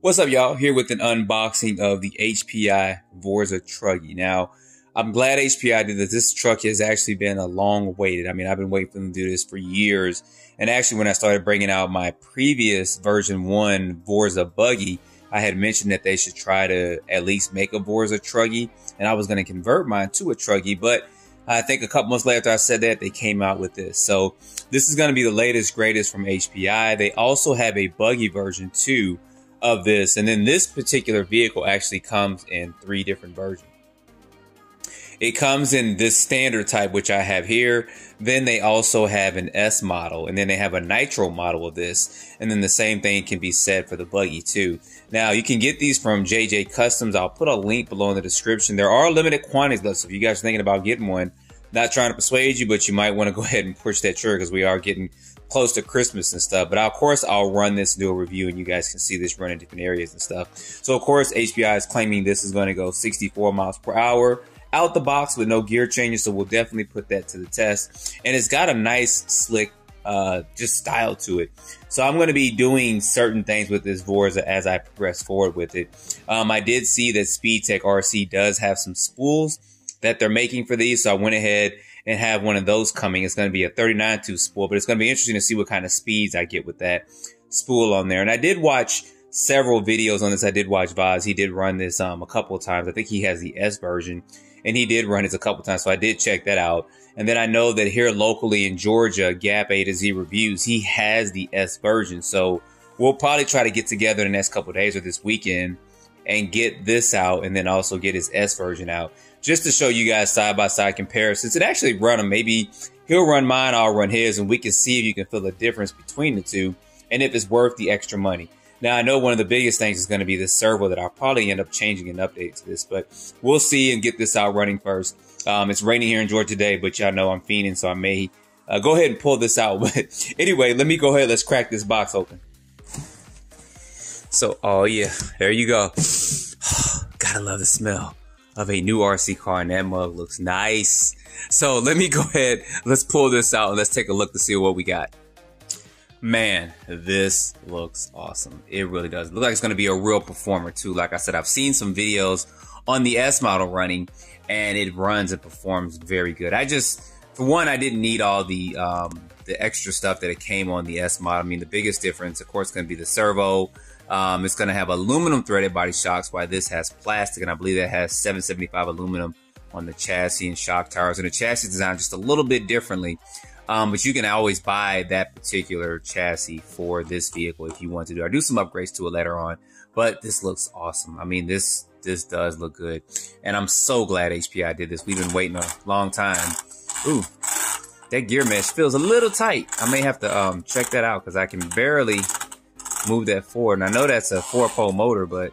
What's up, y'all? Here with an unboxing of the HPI Vorza Truggy. Now, I'm glad HPI did this. This truck has actually been a long awaited. I mean, I've been waiting for them to do this for years. And actually, when I started bringing out my previous version 1 Vorza buggy, I had mentioned that they should try to at least make a Vorza Truggy. And I was going to convert mine to a Truggy. But I think a couple months later after I said that, they came out with this. So this is going to be the latest, greatest from HPI. They also have a buggy version too of this, and then this particular vehicle actually comes in 3 different versions. It comes in this standard type, which I have here. Then they also have an S model, and then they have a nitro model of this, and then the same thing can be said for the buggy too. Now you can get these from JJ Customs. I'll put a link below in the description. There are limited quantities though, so if you guys are thinking about getting one, not trying to persuade you, but you might want to go ahead and push that trigger because we are getting close to Christmas and stuff. But of course, I'll run this and do a review, and you guys can see this run in different areas and stuff. So of course, HPI is claiming this is going to go 64 miles per hour out the box with no gear changes. So we'll definitely put that to the test. And it's got a nice, slick, just style to it. So I'm going to be doing certain things with this Vorza as I progress forward with it. I did see that SpeedTech RC does have some spools that they're making for these. So I went ahead and have one of those coming. It's going to be a 39-tooth spool, but it's going to be interesting to see what kind of speeds I get with that spool on there. And I did watch several videos on this. I did watch Vaz. He did run this a couple of times. I think he has the S version, and he did run this a couple of times. So I did check that out. And then I know that here locally in Georgia, Gap A to Z Reviews, he has the S version. So we'll probably try to get together the next couple of days or this weekend and get this out, and then also get his S version out, just to show you guys side-by-side comparisons. It actually run them. Maybe he'll run mine, I'll run his, and we can see if you can feel the difference between the two and if it's worth the extra money. Now, I know one of the biggest things is going to be the servo that I'll probably end up changing and update to this, but we'll see and get this out running first. It's raining here in Georgia today, but y'all know I'm fiending, so I may go ahead and pull this out. But anyway, let me go ahead. Let's crack this box open. So, oh yeah, there you go. Gotta love the smell of a new RC car, and that mug looks nice. So let me go ahead, let's pull this out and let's take a look to see what we got. Man, this looks awesome. It really does. It looks like it's going to be a real performer too. Like I said, I've seen some videos on the S model running, and it runs and performs very good. For one, I didn't need all the extra stuff that it came on the S model. I mean, the biggest difference, of course, is going to be the servo. It's going to have aluminum threaded body shocks, while this has plastic, and I believe that has 775 aluminum on the chassis and shock towers. And the chassis designed just a little bit differently, but you can always buy that particular chassis for this vehicle if you want to do. I do some upgrades to it later on, but this looks awesome. I mean, this does look good, and I'm so glad HPI did this. We've been waiting a long time. Ooh, that gear mesh feels a little tight. I may have to check that out because I can barely move that forward. And I know that's a 4-pole motor, but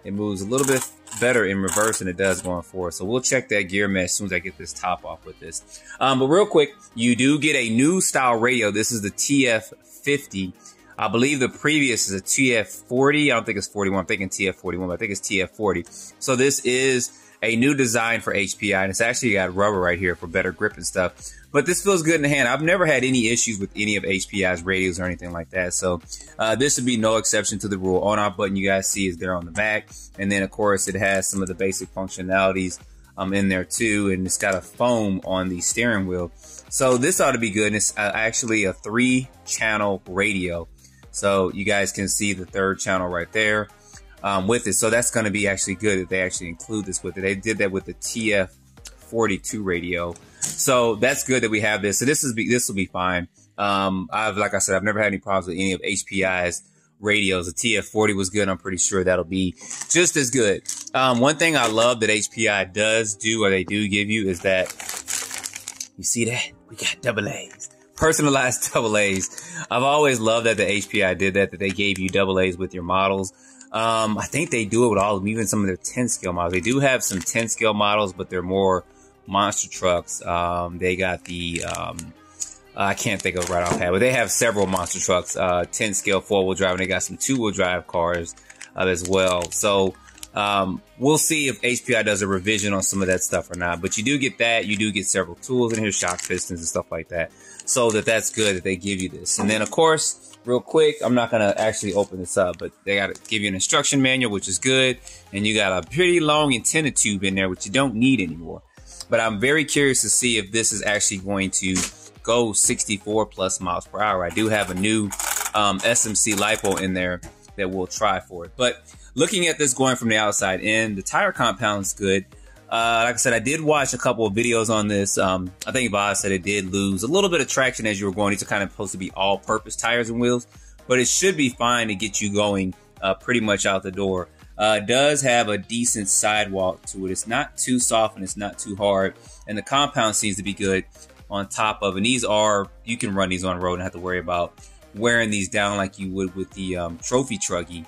it moves a little bit better in reverse than it does going forward. So we'll check that gear mesh as soon as I get this top off with this. But real quick, you do get a new style radio. This is the TF50. I believe the previous is a TF40. I don't think it's 41. I'm thinking TF41, but I think it's TF40. So this is a new design for HPI, and it's actually got rubber right here for better grip and stuff. But this feels good in the hand. I've never had any issues with any of HPI's radios or anything like that. So this would be no exception to the rule. On-off button you guys see is there on the back. And then, of course, it has some of the basic functionalities in there too. And it's got a foam on the steering wheel. So this ought to be good. And it's actually a 3-channel radio. So you guys can see the 3rd channel right there with it. So that's going to be actually good that they actually include this with it. They did that with the TF42 radio. So that's good that we have this. So this will be fine. Like I said, I've never had any problems with any of HPI's radios. The TF40 was good. I'm pretty sure that'll be just as good. One thing I love that HPI does do, or they do give you, is that you see that we got double A's, personalized double A's. I've always loved that the HPI did that they gave you double A's with your models. I think they do it with all of them, even some of their 10 scale models. They do have some 10 scale models, but they're more monster trucks. They got the I can't think of right offhand, but they have several monster trucks, 10 scale 4-wheel drive, and they got some 2-wheel drive cars as well. So We'll see if HPI does a revision on some of that stuff or not, but you do get that. You do get several tools in here, shock pistons and stuff like that. So that's good that they give you this. And then of course, real quick, I'm not going to actually open this up, but they got to give you an instruction manual, which is good. And you got a pretty long antenna tube in there, which you don't need anymore. But I'm very curious to see if this is actually going to go 64 plus miles per hour. I do have a new SMC LiPo in there that we'll try for it. But looking at this going from the outside in, the tire compound is good. Like I said, I did watch a couple of videos on this. I think Bob said it did lose a little bit of traction as you were going. These are kind of supposed to be all-purpose tires and wheels, but it should be fine to get you going pretty much out the door. It does have a decent sidewalk to it. It's not too soft and it's not too hard, and the compound seems to be good on top of. And these are, you can run these on the road and have to worry about wearing these down like you would with the Trophy Truggy,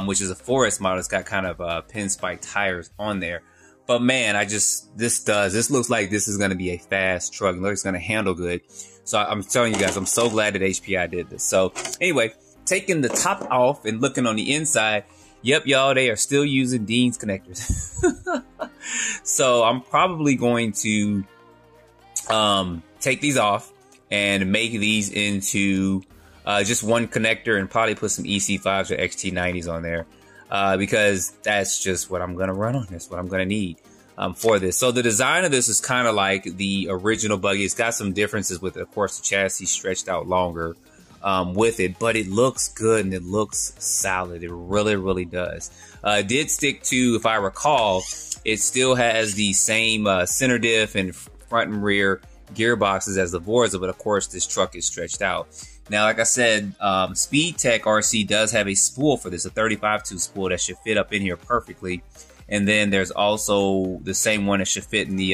which is a 4S model. It's got kind of pinspike tires on there. But man, this looks like this is going to be a fast truck. It looks going to handle good. So I'm telling you guys, I'm so glad that HPI did this. So anyway, taking the top off and looking on the inside, yep, y'all, they are still using Dean's connectors. So I'm probably going to take these off and make these into just one connector and probably put some EC5s or XT90s on there. Because that's just what I'm going to run on. That's what I'm going to need for this. So the design of this is kind of like the original buggy. It's got some differences with, of course, the chassis stretched out longer with it, but it looks good and it looks solid. It really, really does. It did stick to, if I recall, it still has the same center diff and front and rear gearboxes as the Vorza, but of course this truck is stretched out. Now, like I said, Speed Tech RC does have a spool for this, a 35-tooth spool that should fit up in here perfectly. And then there's also the same one that should fit in the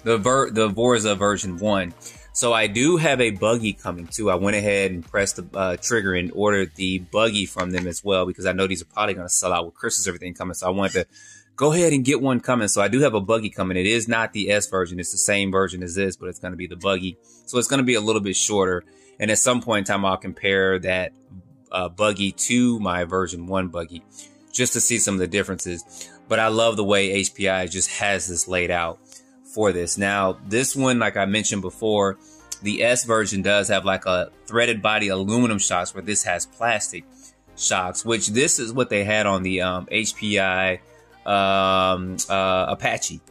Vorza version 1. So I do have a buggy coming too. I went ahead and pressed the trigger and ordered the buggy from them as well, because I know these are probably going to sell out with Christmas, everything coming. So I wanted to go ahead and get one coming. So I do have a buggy coming. It is not the S version. It's the same version as this, but it's going to be the buggy. So it's going to be a little bit shorter. And at some point in time, I'll compare that buggy to my version 1 buggy just to see some of the differences. But I love the way HPI just has this laid out for this. Now, this one, like I mentioned before, the S version does have like a threaded body aluminum shocks, where this has plastic shocks, which this is what they had on the HPI Apache.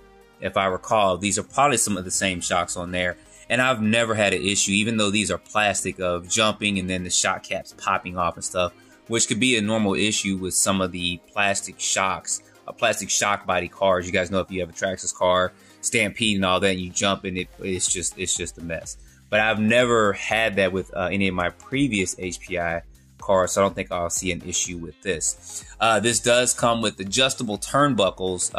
If I recall, these are probably some of the same shocks on there. And I've never had an issue, even though these are plastic, of jumping and then the shock caps popping off and stuff, which could be a normal issue with some of the plastic shocks, plastic shock body cars. You guys know if you have a Traxxas car, Stampede and all that, and you jump and it's just a mess. But I've never had that with any of my previous HPI cars, so I don't think I'll see an issue with this. This does come with adjustable turnbuckles,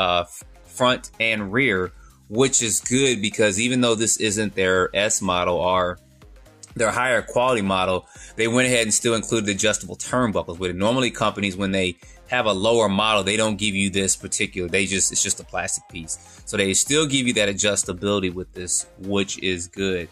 front and rear, which is good, because even though this isn't their S model or their higher quality model, they went ahead and still included adjustable turnbuckles with it. Normally companies, when they have a lower model, they don't give you this particular, it's just a plastic piece. So they still give you that adjustability with this, which is good.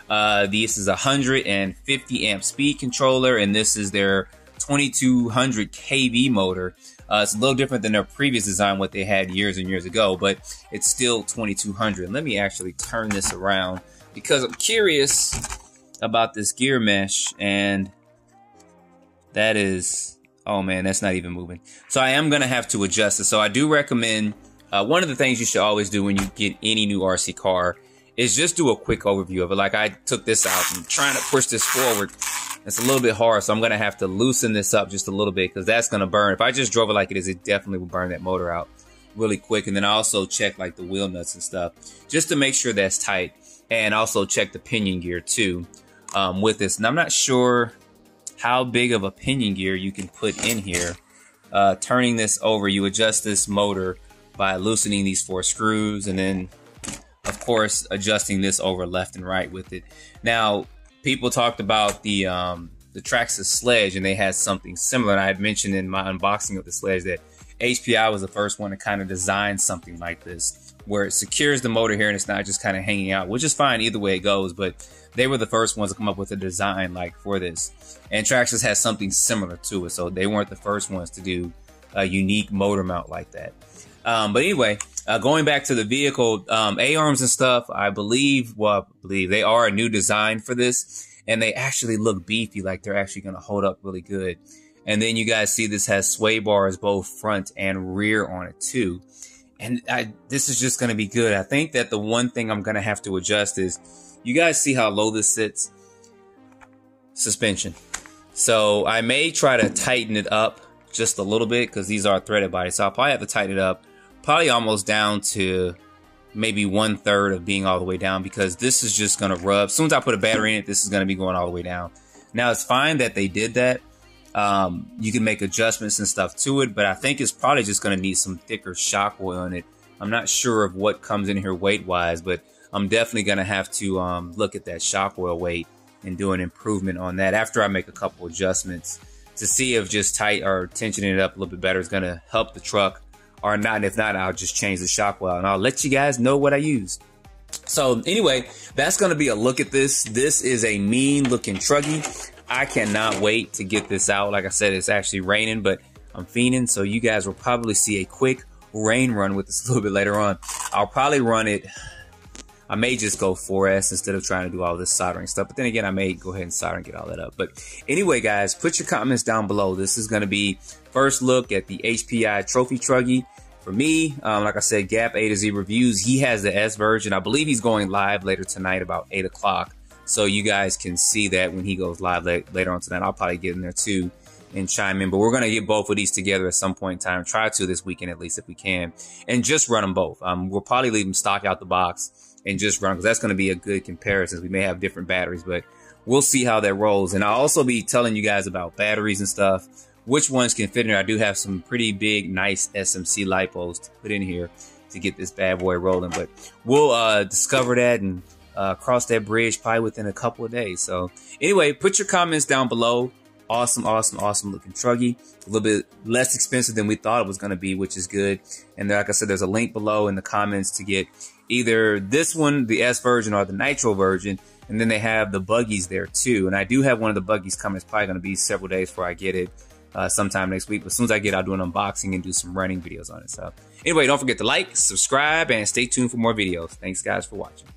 This is a 150 amp speed controller, and this is their 2200 kV motor. It's a little different than their previous design, what they had years and years ago, but it's still 2200. Let me actually turn this around, because I'm curious about this gear mesh, and that is, oh man, that's not even moving. So I am going to have to adjust it. So I do recommend, one of the things you should always do when you get any new RC car is just do a quick overview of it. Like I took this out and trying to push this forward. It's a little bit hard, so I'm going to have to loosen this up just a little bit, because that's going to burn. If I just drove it like it is, it definitely will burn that motor out really quick. And then I also check like the wheel nuts and stuff just to make sure that's tight, and also check the pinion gear too with this. And I'm not sure how big of a pinion gear you can put in here. Turning this over, you adjust this motor by loosening these 4 screws, and then of course adjusting this over left and right with it. Now, people talked about the Traxxas sledge, and they had something similar. And I had mentioned in my unboxing of the sledge that HPI was the first one to kind of design something like this, where it secures the motor here and it's not just kind of hanging out, which is fine either way it goes. But they were the first ones to come up with a design like for this. And Traxxas has something similar to it, so they weren't the first ones to do a unique motor mount like that. But anyway, going back to the vehicle, A-arms and stuff, I believe they are a new design for this, and they actually look beefy, like they're actually going to hold up really good. And then you guys see this has sway bars both front and rear on it too. And this is just going to be good. I think that the one thing I'm going to have to adjust is, you guys see how low this sits? Suspension. So I may try to tighten it up just a little bit, because these are threaded bodies. So I'll probably have to tighten it up, probably almost down to maybe 1/3 of being all the way down, because this is just going to rub. As soon as I put a battery in it, this is going to be going all the way down. Now, it's fine that they did that. You can make adjustments and stuff to it, but I think it's probably just going to need some thicker shock oil in it. I'm not sure of what comes in here weight-wise, but I'm definitely going to have to look at that shock oil weight and do an improvement on that after I make a couple adjustments to see if just tight or tensioning it up a little bit better is going to help the truck or not. And if not, I'll just change the shock oil and I'll let you guys know what I used. So anyway, that's going to be a look at this. This is a mean looking Truggy. I cannot wait to get this out. Like I said, it's actually raining, but I'm fiending. So you guys will probably see a quick rain run with this a little bit later on. I'll probably run it. I may just go 4S instead of trying to do all this soldering stuff. But then again, I may go ahead and solder and get all that up. But anyway, guys, put your comments down below. This is going to be first look at the HPI Trophy Truggy. For me, like I said, Gap A to Z Reviews. He has the S version. I believe he's going live later tonight about 8 o'clock. So you guys can see that when he goes live later on tonight. I'll probably get in there too and chime in. But we're going to get both of these together at some point in time. Try to this weekend at least if we can. And just run them both. We'll probably leave them stock out the box and just run, because that's going to be a good comparison. We may have different batteries, but we'll see how that rolls. And I'll also be telling you guys about batteries and stuff, which ones can fit in here. I do have some pretty big, nice SMC lipos to put in here to get this bad boy rolling. But we'll discover that and cross that bridge probably within a couple of days. So anyway, put your comments down below. Awesome, awesome, awesome looking Truggy. A little bit less expensive than we thought it was going to be, which is good. And like I said, there's a link below in the comments to get either this one, the S version, or the Nitro version. And then they have the buggies there too. And I do have one of the buggies coming. It's probably going to be several days before I get it, sometime next week. But as soon as I get it, I'll do an unboxing and do some running videos on it. So anyway, don't forget to like, subscribe, and stay tuned for more videos. Thanks guys for watching.